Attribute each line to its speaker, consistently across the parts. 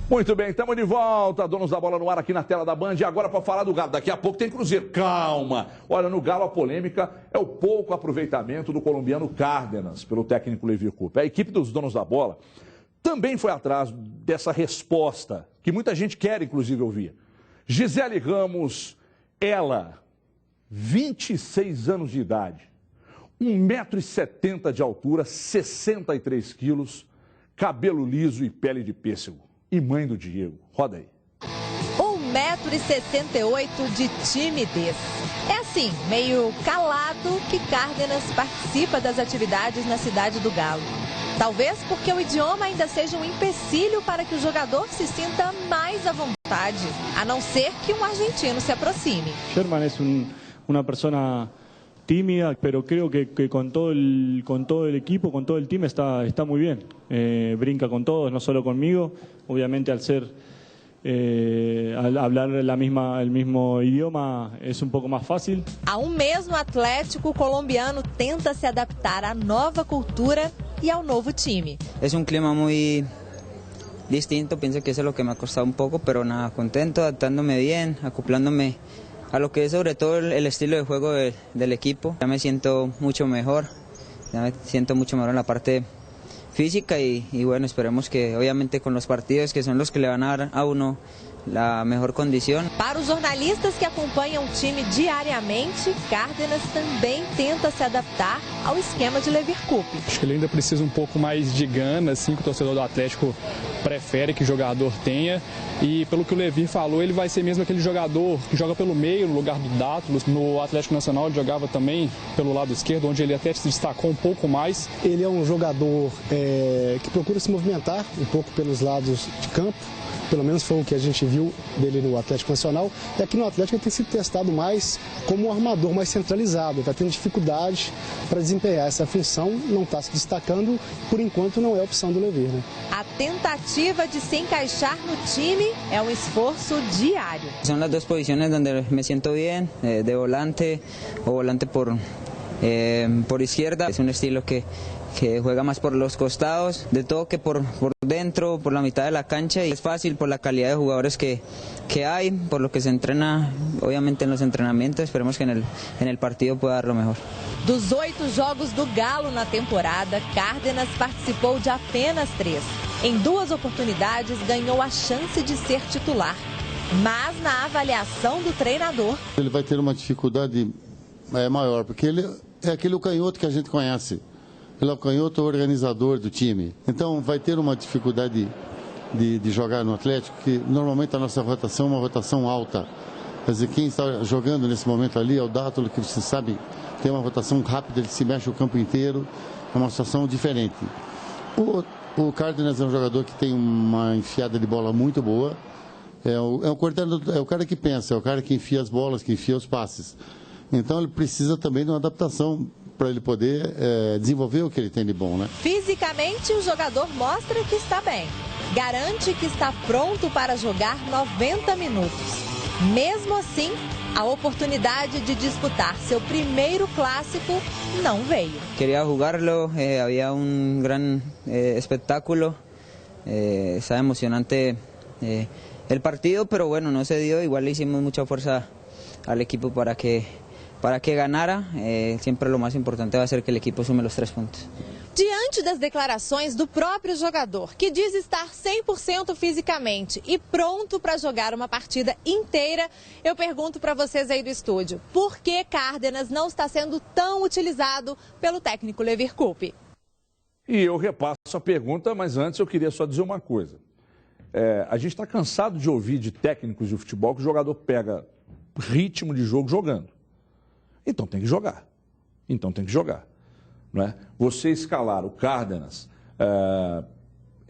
Speaker 1: Muito bem, estamos de volta, donos da bola no ar aqui na tela da Band. E agora para falar do Galo, daqui a pouco tem Cruzeiro. Calma! Olha, no Galo a polêmica é o pouco aproveitamento do colombiano Cárdenas pelo técnico Levir Coupe. A equipe dos donos da bola também foi atrás dessa resposta, que muita gente quer inclusive ouvir. Gisele Ramos, ela, 26 anos de idade, 1,70 m de altura, 63 quilos, cabelo liso e pele de pêssego. E mãe do Diego. Roda aí.
Speaker 2: 1,68 m de timidez. É assim, meio calado, que Cárdenas participa das atividades na cidade do Galo. Talvez porque o idioma ainda seja um empecilho para que o jogador se sinta mais à vontade, a não ser que um argentino se aproxime.
Speaker 3: Sherman é uma pessoa tímida, pero creo que con todo el equipo, con todo el team está muy bien. Brinca con todos, no solo conmigo. Obviamente al hablar el mismo idioma es un poco más fácil.
Speaker 2: Há um mês no Atlético, o colombiano tenta se adaptar à nova cultura e ao novo time.
Speaker 4: Es un clima muy distinto, pienso que eso es lo que me ha costado un poco, pero nada, contento, adaptándome bien, acoplándome a lo que es sobre todo el estilo de juego del equipo. Ya me siento mucho mejor, en la parte física y bueno, esperemos que obviamente con los partidos que son los que le van a dar a uno la mejor condición.
Speaker 2: Para os jornalistas que acompanham o time diariamente, Cárdenas também tenta se adaptar ao esquema de Levir Coupe.
Speaker 5: Acho que ele ainda precisa um pouco mais de gana, assim, que o torcedor do Atlético prefere que o jogador tenha. E pelo que o Levir falou, ele vai ser mesmo aquele jogador que joga pelo meio, no lugar do Dátulos. No Atlético Nacional ele jogava também pelo lado esquerdo, onde ele até se destacou um pouco mais.
Speaker 6: Ele é um jogador que procura se movimentar um pouco pelos lados de campo. Pelo menos foi o que a gente viu dele no Atlético Nacional. E aqui no Atlético ele tem sido testado mais como um armador mais centralizado. Está tendo dificuldade para desempenhar essa função, não está se destacando, por enquanto não é a opção do Levir, né?
Speaker 2: A tentativa de se encaixar no time é um esforço diário.
Speaker 4: São as duas posições onde me sinto bem, de volante ou volante por izquierda. É um estilo que juega más por los costados, de toque por dentro, por la mitad de la cancha, y es fácil por la calidad de jugadores que hay, por lo que se entrena obviamente en los entrenamientos. Esperemos que en el partido pueda dar lo mejor.
Speaker 2: Dos 8 jogos do Galo na temporada, Cárdenas participou de apenas 3. Em 2 oportunidades ganhou a chance de ser titular, mas na avaliação do treinador...
Speaker 7: Ele vai ter uma dificuldade maior, porque ele é aquele canhoto que a gente conhece. Ele é o canhoto organizador do time. Então vai ter uma dificuldade de jogar no Atlético, que normalmente a nossa rotação é uma rotação alta. Quer dizer, quem está jogando nesse momento ali é o Dátulo, que você sabe, tem uma rotação rápida, ele se mexe o campo inteiro, é uma situação diferente. O Cárdenas é um jogador que tem uma enfiada de bola muito boa, é o cara que pensa, é o cara que enfia as bolas, que enfia os passes. Então ele precisa também de uma adaptação para ele poder desenvolver o que ele tem de bom, né?
Speaker 2: Fisicamente, o jogador mostra que está bem. Garante que está pronto para jogar 90 minutos. Mesmo assim, a oportunidade de disputar seu primeiro clássico não veio.
Speaker 4: Queria jogá-lo, havia um grande espetáculo, estava emocionante el partido, pero bueno, no se dio. Igual le hicimos mucha fuerza al equipo para que ganara. Sempre o mais importante vai ser que o equipo sume os 3 pontos.
Speaker 2: Diante das declarações do próprio jogador, que diz estar 100% fisicamente e pronto para jogar uma partida inteira, eu pergunto para vocês aí do estúdio, por que Cárdenas não está sendo tão utilizado pelo técnico Levir Coupe?
Speaker 1: E eu repasso a pergunta, mas antes eu queria só dizer uma coisa. A gente está cansado de ouvir de técnicos de futebol que o jogador pega ritmo de jogo jogando. Então tem que jogar. Não é? Você escalar o Cárdenas,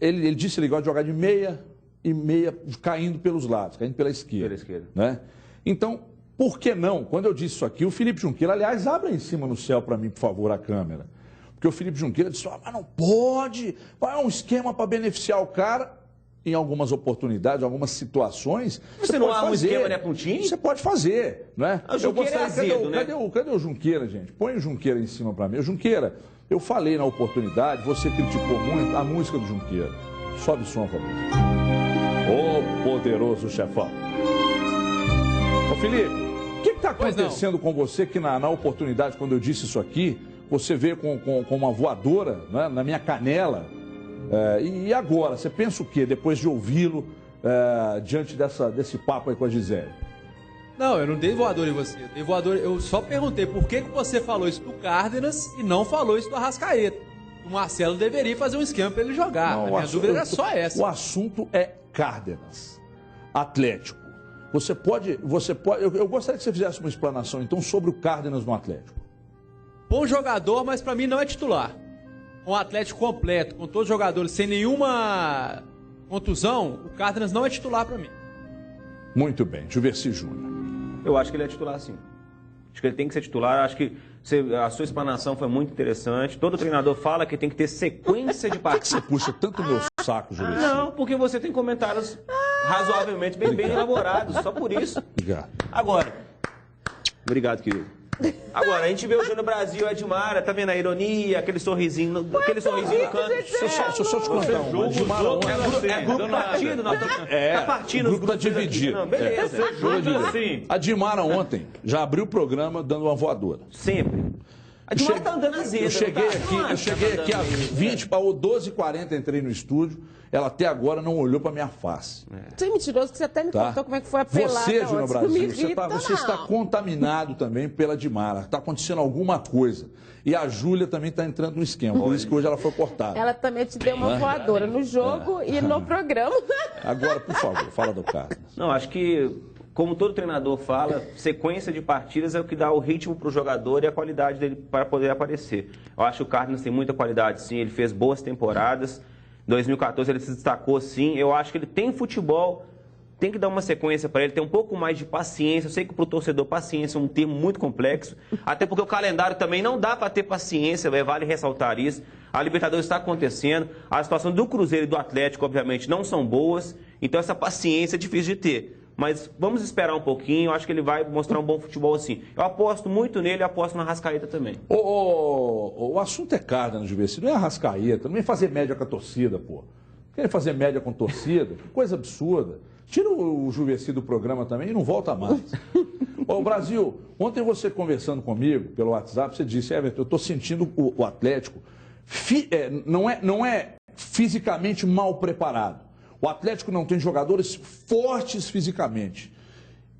Speaker 1: ele disse que ele gosta de jogar de meia e meia caindo pelos lados, caindo pela esquerda. Né? Então, por que não? Quando eu disse isso aqui, o Felipe Junqueira, aliás, abre em cima no céu para mim, por favor, a câmera. Porque o Felipe Junqueira disse, mas não pode, é um esquema para beneficiar o cara. Em algumas oportunidades, em algumas situações,
Speaker 8: você não há um esquema, né, para um time?
Speaker 1: Você pode fazer, não é?
Speaker 8: O Junqueira é azedo, né?
Speaker 1: Cadê o Junqueira, gente? Põe o Junqueira em cima para mim. O Junqueira, eu falei na oportunidade, você criticou muito a música do Junqueira. Sobe o som, por favor. Ô poderoso chefão. Ô Felipe, o que está acontecendo com você que na oportunidade, quando eu disse isso aqui, você veio com uma voadora, né, na minha canela? E agora, você pensa o quê depois de ouvi-lo diante desse papo aí com a Gisele?
Speaker 9: Não, eu não dei voadora em você. Eu dei voadora, eu só perguntei por que você falou isso do Cárdenas e não falou isso do Arrascaeta. O Marcelo deveria fazer um esquema para ele jogar.
Speaker 1: Não,
Speaker 9: a minha dúvida era só essa.
Speaker 1: O assunto é Cárdenas, Atlético. Você pode, eu gostaria que você fizesse uma explanação, então, sobre o Cárdenas no Atlético.
Speaker 9: Bom jogador, mas para mim não é titular. Um Atlético completo, com todos os jogadores, sem nenhuma contusão, o Cárdenas não é titular para mim.
Speaker 1: Muito bem, Juverci Júnior.
Speaker 8: Eu acho que ele é titular, sim. Acho que ele tem que ser titular. Acho que a sua explanação foi muito interessante. Todo treinador fala que tem que ter sequência de partidas.
Speaker 1: Por que você puxa tanto meu saco, Juverci?
Speaker 8: Não, porque você tem comentários razoavelmente bem elaborados, só por isso.
Speaker 1: Obrigado.
Speaker 8: Agora, obrigado, querido. Agora, a gente vê o Júnior Brasil, Edmara, tá vendo a ironia, aquele sorrisinho no canto. Deixa
Speaker 1: eu só te contar uma. Edmara ontem...
Speaker 8: É grupo partido, tá partindo.
Speaker 1: O grupo tá dividido.
Speaker 8: Não, beleza.
Speaker 1: A Edmara ontem já abriu o programa dando uma voadora.
Speaker 8: Sempre. A Edmara tá andando azeda.
Speaker 1: Eu cheguei aqui às 20 para 12h40, entrei no estúdio. Ela até agora não olhou para minha face.
Speaker 10: Você é mentiroso, que você até me contou como é que foi a pelada.
Speaker 1: Você, Júnior Brasil, você está
Speaker 10: não.
Speaker 1: contaminado também pela Edmara. Está acontecendo alguma coisa. E a Júlia também está entrando no esquema. Por isso que hoje ela foi cortada.
Speaker 10: Ela também te deu uma voadora no jogo e no programa.
Speaker 1: Agora, por favor, fala do Cárdenas.
Speaker 8: Não, acho que, como todo treinador fala, sequência de partidas é o que dá o ritmo para o jogador e a qualidade dele para poder aparecer. Eu acho que o Cárdenas tem muita qualidade, sim. Ele fez boas temporadas. Em 2014 ele se destacou, sim. Eu acho que ele tem futebol, tem que dar uma sequência para ele, ter um pouco mais de paciência. Eu sei que para o torcedor paciência é um termo muito complexo, até porque o calendário também não dá para ter paciência, vale ressaltar isso. A Libertadores está acontecendo, a situação do Cruzeiro e do Atlético, obviamente, não são boas, então essa paciência é difícil de ter. Mas vamos esperar um pouquinho, eu acho que ele vai mostrar um bom futebol assim. Eu aposto muito nele e aposto na Arrascaeta também.
Speaker 1: O assunto é Cárdenas, Juverci, não é Arrascaeta, não vem fazer média com a torcida, pô. Querem fazer média com torcida? Que coisa absurda. Tira o Juverci do programa também e não volta mais. Ô, Brasil, ontem você conversando comigo pelo WhatsApp, você disse, Everton, eu estou sentindo o Atlético, não é fisicamente mal preparado. O Atlético não tem jogadores fortes fisicamente.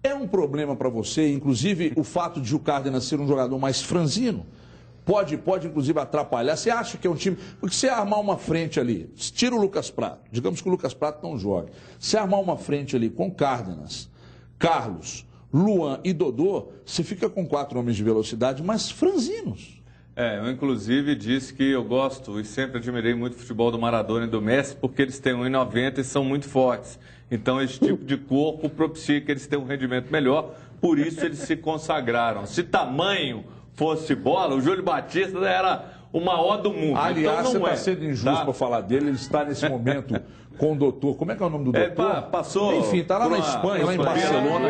Speaker 1: É um problema para você, inclusive, o fato de o Cárdenas ser um jogador mais franzino? Pode inclusive, atrapalhar. Você acha que é um time... Porque se armar uma frente ali, tira o Lucas Prato, digamos que o Lucas Prato não jogue. Se armar uma frente ali com Cárdenas, Carlos, Luan e Dodô, você fica com 4 homens de velocidade, mas franzinos.
Speaker 11: Eu inclusive disse que eu gosto e sempre admirei muito o futebol do Maradona e do Messi porque eles têm 1,90 e são muito fortes. Então esse tipo de corpo propicia que eles tenham um rendimento melhor, por isso eles se consagraram. Se tamanho fosse bola, o Júlio Batista era o maior do mundo.
Speaker 1: Aliás,
Speaker 11: então,
Speaker 1: você está sendo injusto para falar dele, ele está nesse momento com o doutor. Como é que é o nome do doutor?
Speaker 11: Passou.
Speaker 1: Enfim, está lá na Espanha, lá em Barcelona.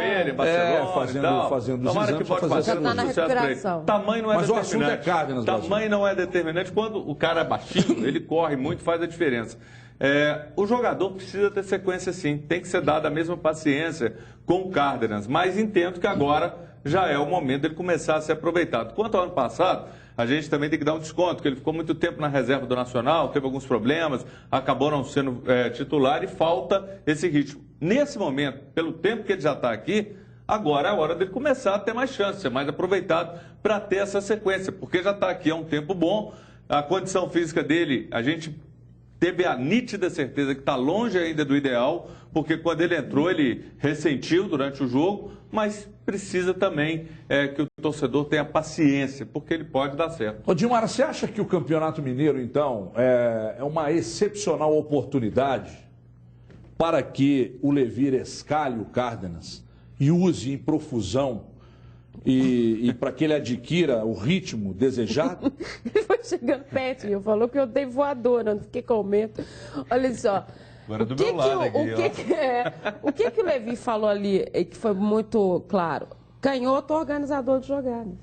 Speaker 1: Fazendo os exames.
Speaker 11: Já está na recuperação. Tamanho não é
Speaker 1: determinante. Mas o assunto é Cárdenas,
Speaker 11: tamanho não é determinante. Quando o cara é baixinho, ele corre muito, faz a diferença. O jogador precisa ter sequência sim, tem que ser dada a mesma paciência com o Cárdenas, mas entendo que agora já é o momento dele começar a ser aproveitado. Quanto ao ano passado, a gente também tem que dar um desconto, porque ele ficou muito tempo na reserva do Nacional, teve alguns problemas, acabou não sendo titular e falta esse ritmo. Nesse momento, pelo tempo que ele já está aqui, agora é a hora dele começar a ter mais chance, ser mais aproveitado para ter essa sequência, porque já está aqui há um tempo bom, a condição física dele, a gente teve a nítida certeza que está longe ainda do ideal, porque quando ele entrou, ele ressentiu durante o jogo, mas precisa também que o torcedor tenha paciência, porque ele pode dar certo.
Speaker 1: Ô, Dilmara, você acha que o Campeonato Mineiro, então, é uma excepcional oportunidade para que o Levir escalhe o Cárdenas e use em profusão e para que ele adquira o ritmo desejado?
Speaker 10: Ele foi chegando pertinho, falou que eu dei voadora, não fiquei com medo. Olha só.
Speaker 11: Agora do meu lado aqui,
Speaker 10: o que o Levi falou ali, que foi muito claro? Canhoto organizador de jogadas.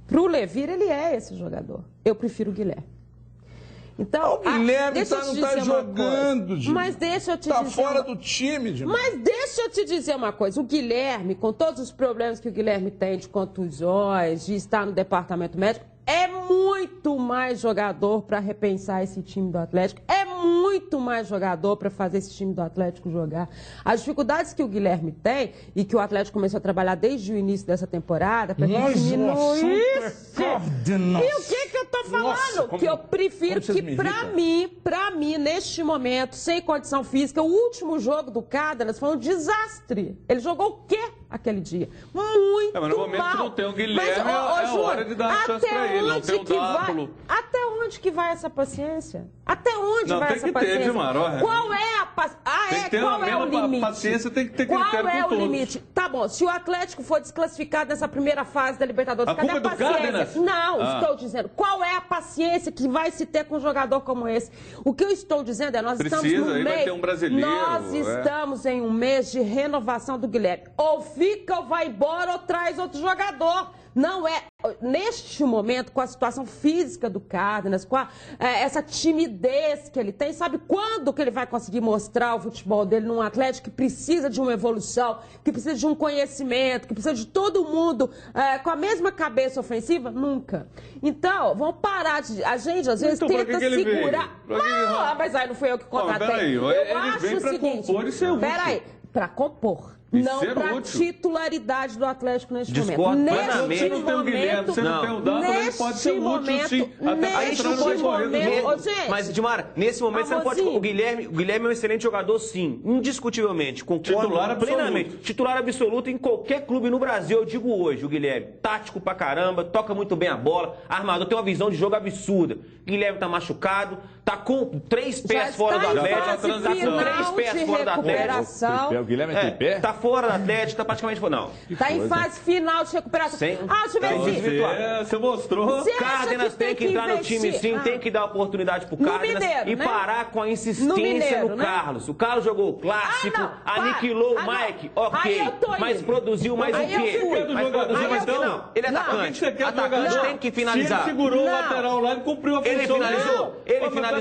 Speaker 10: Para o Levir, ele é esse jogador. Eu prefiro o Guilherme. Então,
Speaker 1: o Guilherme não está jogando, Dimar.
Speaker 10: Mas deixa eu te
Speaker 1: dizer...
Speaker 10: Está
Speaker 1: fora do time, Dimar.
Speaker 10: Mas deixa eu te dizer uma coisa. O Guilherme, com todos os problemas que o Guilherme tem de contusões, de estar no departamento médico, é muito mais jogador para repensar esse time do Atlético. É muito mais jogador para fazer esse time do Atlético jogar. As dificuldades que o Guilherme tem e que o Atlético começou a trabalhar desde o início dessa temporada para diminuir isso. E o que eu tô falando? Que eu prefiro que para mim, neste momento, sem condição física, o último jogo do Cárdenas foi um desastre. Ele jogou o quê aquele dia? Muito mal.
Speaker 11: Mas no momento que não tem o Guilherme, é hora de dar chance para ele. Não tem o Dátulo.
Speaker 10: Até onde que vai essa paciência? Até onde vai essa paciência?
Speaker 11: Não, tem que ter, Dimar.
Speaker 10: Qual é a paciência? Qual é o limite?
Speaker 11: Paciência tem que ter critério
Speaker 10: com todos. Qual é o limite? Tá bom, se o Atlético for desclassificado nessa primeira fase da Libertadores, cadê a paciência? Não, estou dizendo, qual é a paciência que vai se ter com um jogador como esse? O que eu estou dizendo é, nós estamos no mês...
Speaker 11: vai ter um brasileiro.
Speaker 10: Nós estamos em um mês de renovação do Guilherme. Ou fica, ou vai embora, ou traz outro jogador. Não é, neste momento, com a situação física do Cárdenas, com essa timidez que ele tem, sabe quando que ele vai conseguir mostrar o futebol dele num Atlético que precisa de uma evolução, que precisa de um conhecimento, que precisa de todo mundo com a mesma cabeça ofensiva? Nunca. Então, vamos parar de... A gente, às vezes, tenta segurar... Não, mas aí não foi eu que contratei.
Speaker 11: Eu acho o seguinte... Compor e ser útil.
Speaker 10: Peraí, para compor. Não para titularidade do Atlético neste momento.
Speaker 11: Você não tem o Guilherme, você não tem o Dátulo, ele pode ser útil, sim.
Speaker 8: Aí não pode. Mas, Dimar, nesse momento você não pode... O Guilherme é um excelente jogador, sim. Indiscutivelmente. Concordo plenamente. Titular absoluto em qualquer clube no Brasil, eu digo hoje, o Guilherme. Tático pra caramba, toca muito bem a bola, armador, tem uma visão de jogo absurda. O Guilherme tá machucado, tá com 3 pés fora do Atlético. Tá com 3 pés fora do Atlético.
Speaker 1: O Guilherme tem pé?
Speaker 8: Tá fora do Atlético, tá praticamente fora. Não.
Speaker 10: Tá em fase final de recuperação. Deixa eu ver
Speaker 11: assim. Você mostrou.
Speaker 8: Cárdenas tem que entrar no time, sim. Tem que dar oportunidade pro Cárdenas e parar com a insistência no Carlos. O Carlos jogou o clássico, aniquilou o Mike, ok. Mas produziu mais o quê? Mas produziu mais o quê? Não. Ele é atacante. Atacante tem que finalizar.
Speaker 11: Ele segurou o lateral lá e cumpriu a função.
Speaker 8: Ele finalizou. Ele finalizou.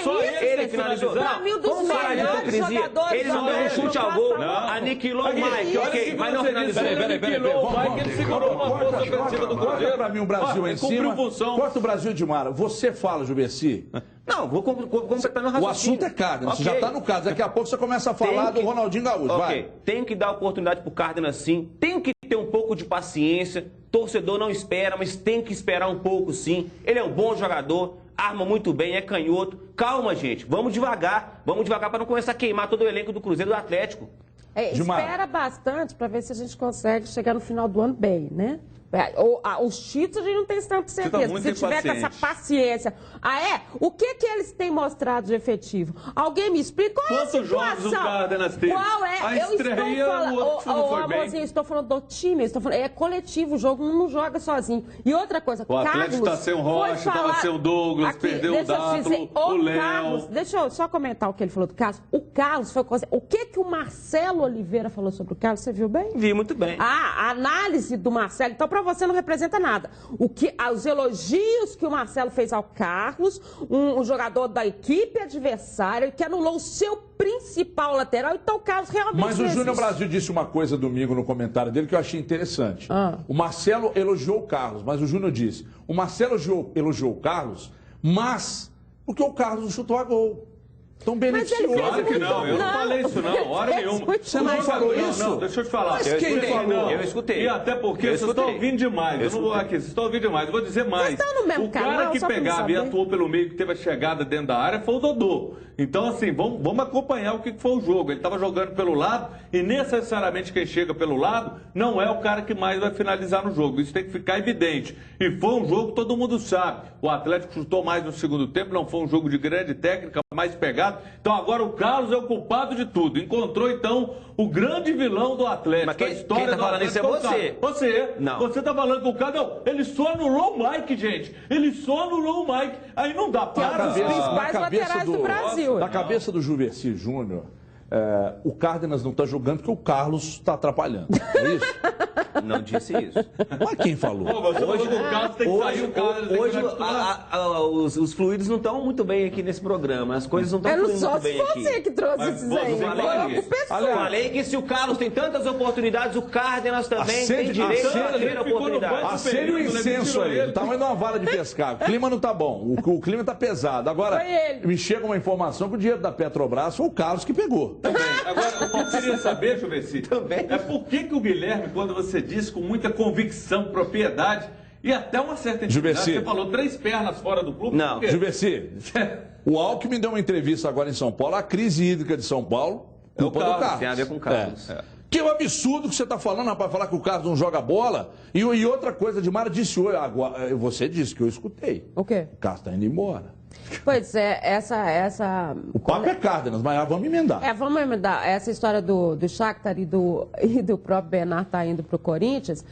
Speaker 11: Só
Speaker 8: ele finalizou. Vamos parar de hipocrisia. Ele não deu um chute ao gol. Aniquilou o Mike, ok, mas não finalizou.
Speaker 11: Peraí. Ele segurou uma força ofensiva do Cruzeiro.
Speaker 1: Corta pra mim o Brasil em cima. Corta o Brasil, Dimar. Você fala, Juverci.
Speaker 8: Não, vou completar meu raciocínio.
Speaker 1: O assunto é Cárdenas, você já está no caso. Daqui a pouco você começa a falar do Ronaldinho Gaúcho. Vai.
Speaker 8: Tem que dar oportunidade pro Cárdenas, sim. Tem que ter um pouco de paciência. Torcedor não espera, mas tem que esperar um pouco, sim. Ele é um bom jogador, arma muito bem, é canhoto. Calma, gente, vamos devagar para não começar a queimar todo o elenco do Cruzeiro e do Atlético.
Speaker 10: Espera bastante para ver se a gente consegue chegar no final do ano bem, né? Os títulos a gente não tem tanta certeza. Se tiver com essa paciência. O que eles têm mostrado de efetivo? Alguém me explica qual é a situação?
Speaker 11: Quantos jogos o Cárdenas teve?
Speaker 10: Qual é?
Speaker 11: A estreia,
Speaker 10: Amorzinho, estou falando do time, é coletivo, o jogo não joga sozinho. E outra coisa,
Speaker 11: o Atlético está sem o Rocha, estava sem o Douglas, perdeu o Dátulo, o Léo.
Speaker 10: Deixa eu só comentar o que ele falou do Carlos. O Carlos foi coisa. O que o Marcelo Oliveira falou sobre o Carlos? Você viu bem?
Speaker 8: Vi muito bem.
Speaker 10: A análise do Marcelo. Então, para você não representa nada. Os elogios que o Marcelo fez ao Carlos, um jogador da equipe adversária, que anulou o seu principal lateral, então o Carlos realmente...
Speaker 1: Mas o Júnior Brasil disse uma coisa domingo no comentário dele que eu achei interessante. O Marcelo elogiou o Carlos, mas o Júnior disse, o Marcelo elogiou o Carlos, mas porque o Carlos não chutou a gol. Então beneficiou.
Speaker 11: Claro que não, eu não falei isso não, hora nenhuma.
Speaker 1: Você não falou isso?
Speaker 11: Não, deixa eu te falar.
Speaker 1: Mas quem falou?
Speaker 8: Eu escutei.
Speaker 11: E até porque vocês estão ouvindo demais. Eu não vou aqui, vocês estão ouvindo demais. Eu vou dizer mais. O cara que pegava e atuou pelo meio, que teve a chegada dentro da área, foi o Dodô. Então, assim, vamos acompanhar o que foi o jogo. Ele estava jogando pelo lado e necessariamente quem chega pelo lado não é o cara que mais vai finalizar no jogo. Isso tem que ficar evidente. E foi um jogo, todo mundo sabe. O Atlético chutou mais no segundo tempo, não foi um jogo de grande técnica, mais pegado. Então agora o Carlos é o culpado de tudo. Encontrou, então, o grande vilão do Atlético.
Speaker 8: Mas quem tá falando isso é você.
Speaker 11: Você.
Speaker 8: Não.
Speaker 11: Você tá falando com o Carlos. Não, ele só anulou o Mike, gente. Ele só anulou o Mike. Aí não dá para.
Speaker 10: Os principais laterais do Brasil.
Speaker 1: Na cabeça do Juverci Júnior, o Cárdenas não está jogando porque o Carlos está atrapalhando. É isso?
Speaker 8: Não disse isso.
Speaker 1: Mas quem falou?
Speaker 8: Hoje os fluidos não estão muito bem aqui nesse programa. As coisas não estão fluindo muito bem aqui.
Speaker 10: Você que trouxe esses aí.
Speaker 8: Falei que se o Carlos tem tantas oportunidades, o Cárdenas também tem direito a ter oportunidades.
Speaker 1: Acende o incenso aí, do tamanho de uma vara de pescar. O clima não tá bom, o clima tá pesado. Agora, me chega uma informação que o dinheiro da Petrobras foi o Carlos que pegou.
Speaker 11: Também. Agora, o que eu queria saber, Juveci, é por que o Guilherme, quando você diz com muita convicção, propriedade e até uma certa intimidade, você falou 3 pernas fora do clube?
Speaker 1: Não, Juveci, o Alckmin deu uma entrevista agora em São Paulo, a crise hídrica de São Paulo, culpa do Carlos.
Speaker 8: Tem a ver com o Carlos.
Speaker 1: Que é um absurdo que você está falando, rapaz, falar que o Carlos não joga bola. E outra coisa, Dimara disse hoje, agora, você disse que eu escutei.
Speaker 10: O quê?
Speaker 1: O Carlos está indo embora.
Speaker 10: Pois é, essa...
Speaker 1: O papo é Cárdenas, mas vamos emendar.
Speaker 10: Vamos emendar. Essa história do Shakhtar e do próprio Bernard tá indo para o Corinthians,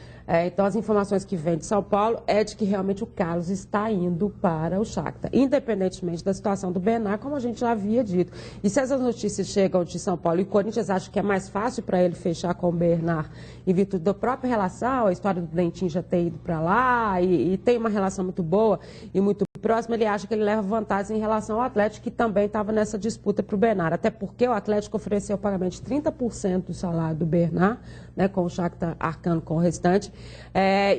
Speaker 10: então as informações que vêm de São Paulo é de que realmente o Carlos está indo para o Shakhtar, independentemente da situação do Bernard, como a gente já havia dito. E se essas notícias chegam de São Paulo e o Corinthians acha que é mais fácil para ele fechar com o Bernard em virtude da própria relação, a história do Dentinho já ter ido para lá e tem uma relação muito boa e muito próxima, ele acha que ele leva vantagem em relação ao Atlético, que também estava nessa disputa para o Bernard. Até porque o Atlético ofereceu o pagamento de 30% do salário do Bernard, né, com o Shakhtar arcando com o restante,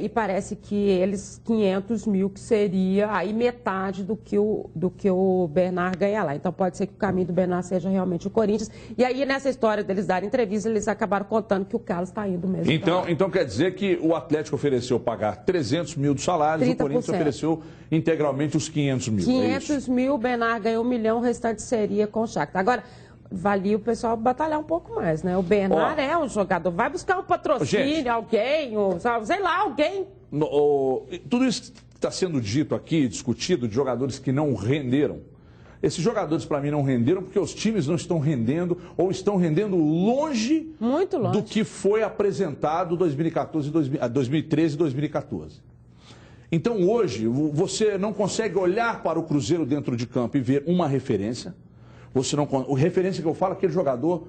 Speaker 10: e parece que eles 500 mil, que seria aí metade do que o Bernard ganha lá. Então pode ser que o caminho do Bernard seja realmente o Corinthians. E aí nessa história deles darem entrevista, eles acabaram contando que o Carlos está indo mesmo.
Speaker 1: Então quer dizer que o Atlético ofereceu pagar 300 mil dos salários, 30%. O Corinthians ofereceu integralmente os 500 mil.
Speaker 10: 500 mil, o Bernard ganhou 1 milhão, o restante seria com o Shakhtar. Agora, valia o pessoal batalhar um pouco mais, né? O Bernard é um jogador, vai buscar um patrocínio, alguém, sei lá, alguém.
Speaker 1: Tudo isso que está sendo dito aqui, discutido, de jogadores que não renderam, esses jogadores para mim não renderam porque os times não estão rendendo ou estão rendendo longe,
Speaker 10: muito longe
Speaker 1: do que foi apresentado 2013 e 2014. Então hoje você não consegue olhar para o Cruzeiro dentro de campo e ver uma referência. O referência que eu falo é aquele jogador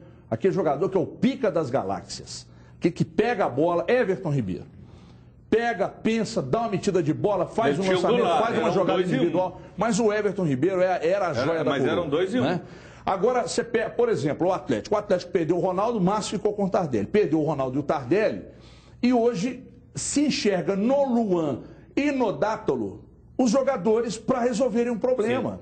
Speaker 1: que é o pica das galáxias, que pega a bola, Everton Ribeiro. Pega, pensa, dá uma metida de bola, faz um lançamento, faz uma jogada individual. Mas o Everton Ribeiro era a joia da coroa.
Speaker 11: Mas eram 2 e 1. Né?
Speaker 1: Agora, você pega, por exemplo, o Atlético. O Atlético perdeu o Ronaldo, o Márcio ficou com o Tardelli. Perdeu o Ronaldo e o Tardelli. E hoje se enxerga no Luan e no Dátolo os jogadores para resolverem um problema.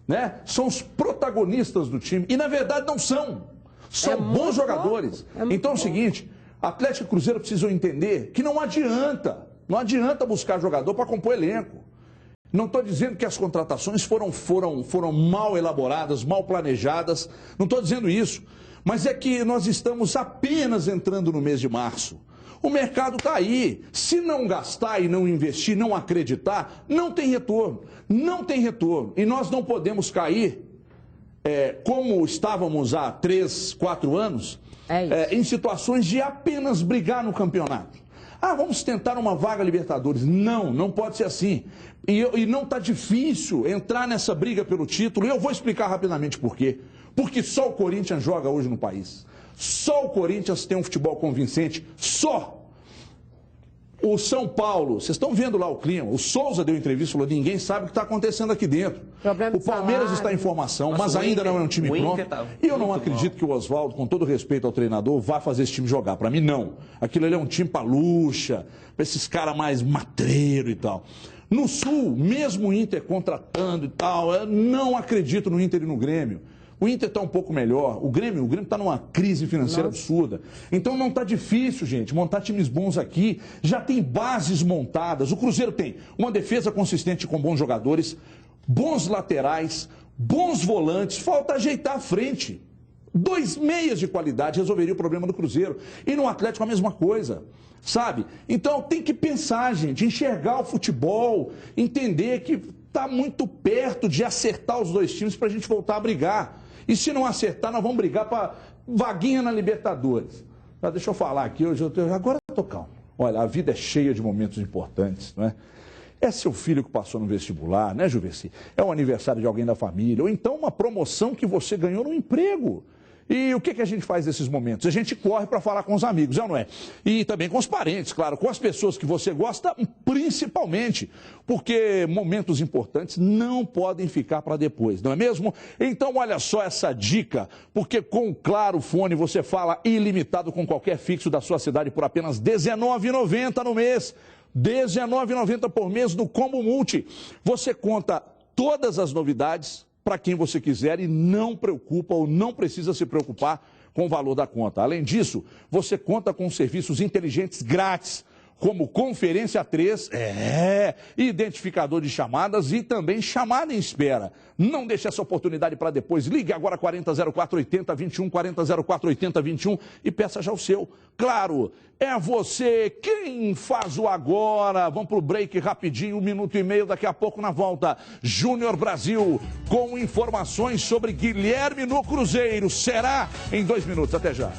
Speaker 1: Né? São os protagonistas do time. E, na verdade, não são. São bons jogadores. Então é o seguinte, Atlético e Cruzeiro precisam entender que não adianta buscar jogador para compor elenco. Não estou dizendo que as contratações foram mal elaboradas, mal planejadas. Não estou dizendo isso. Mas é que nós estamos apenas entrando no mês de março. O mercado está aí. Se não gastar e não investir, não acreditar, não tem retorno. Não tem retorno. E nós não podemos cair, como estávamos há 3, 4 anos, em situações de apenas brigar no campeonato. Vamos tentar uma vaga Libertadores. Não pode ser assim. E não está difícil entrar nessa briga pelo título. E eu vou explicar rapidamente por quê. Porque só o Corinthians joga hoje no país. Só o Corinthians tem um futebol convincente. Só. O São Paulo, vocês estão vendo lá o clima. O Souza deu entrevista e falou: ninguém sabe o que está acontecendo aqui dentro. O Palmeiras está em formação, mas ainda não é um time pronto. E eu não acredito que o Oswaldo, com todo respeito ao treinador, vá fazer esse time jogar. Para mim, não. Aquilo ali é um time palucha, para esses caras mais matreiro e tal. No Sul, mesmo o Inter contratando e tal, eu não acredito no Inter e no Grêmio. O Inter está um pouco melhor, o Grêmio está numa crise financeira absurda. Então não está difícil, gente, montar times bons aqui. Já tem bases montadas. O Cruzeiro tem uma defesa consistente com bons jogadores, bons laterais, bons volantes. Falta ajeitar a frente. 2 meias de qualidade resolveria o problema do Cruzeiro. E no Atlético a mesma coisa, sabe? Então tem que pensar, gente, enxergar o futebol, entender que está muito perto de acertar os 2 times para a gente voltar a brigar. E se não acertar, nós vamos brigar para vaguinha na Libertadores. Deixa eu falar aqui, agora eu estou calmo. Olha, a vida é cheia de momentos importantes, não é? É seu filho que passou no vestibular, né, Juveci? É o aniversário de alguém da família, ou então uma promoção que você ganhou no emprego. E o que a gente faz nesses momentos? A gente corre para falar com os amigos, é ou não é? E também com os parentes, claro, com as pessoas que você gosta, principalmente, porque momentos importantes não podem ficar para depois, não é mesmo? Então, olha só essa dica, porque com o Claro Fone você fala ilimitado com qualquer fixo da sua cidade por apenas R$19,90 no mês. R$19,90 por mês do Combo Multi. Você conta todas as novidades para quem você quiser e não preocupa ou não precisa se preocupar com o valor da conta. Além disso, você conta com serviços inteligentes grátis, como Conferência 3, identificador de chamadas e também chamada em espera. Não deixe essa oportunidade para depois. Ligue agora 40048021, 40048021 e peça já o seu. Claro, é você quem faz o agora. Vamos para o break rapidinho, 1 minuto e meio, daqui a pouco na volta. Júnior Brasil com informações sobre Guilherme no Cruzeiro. Será em 2 minutos. Até já.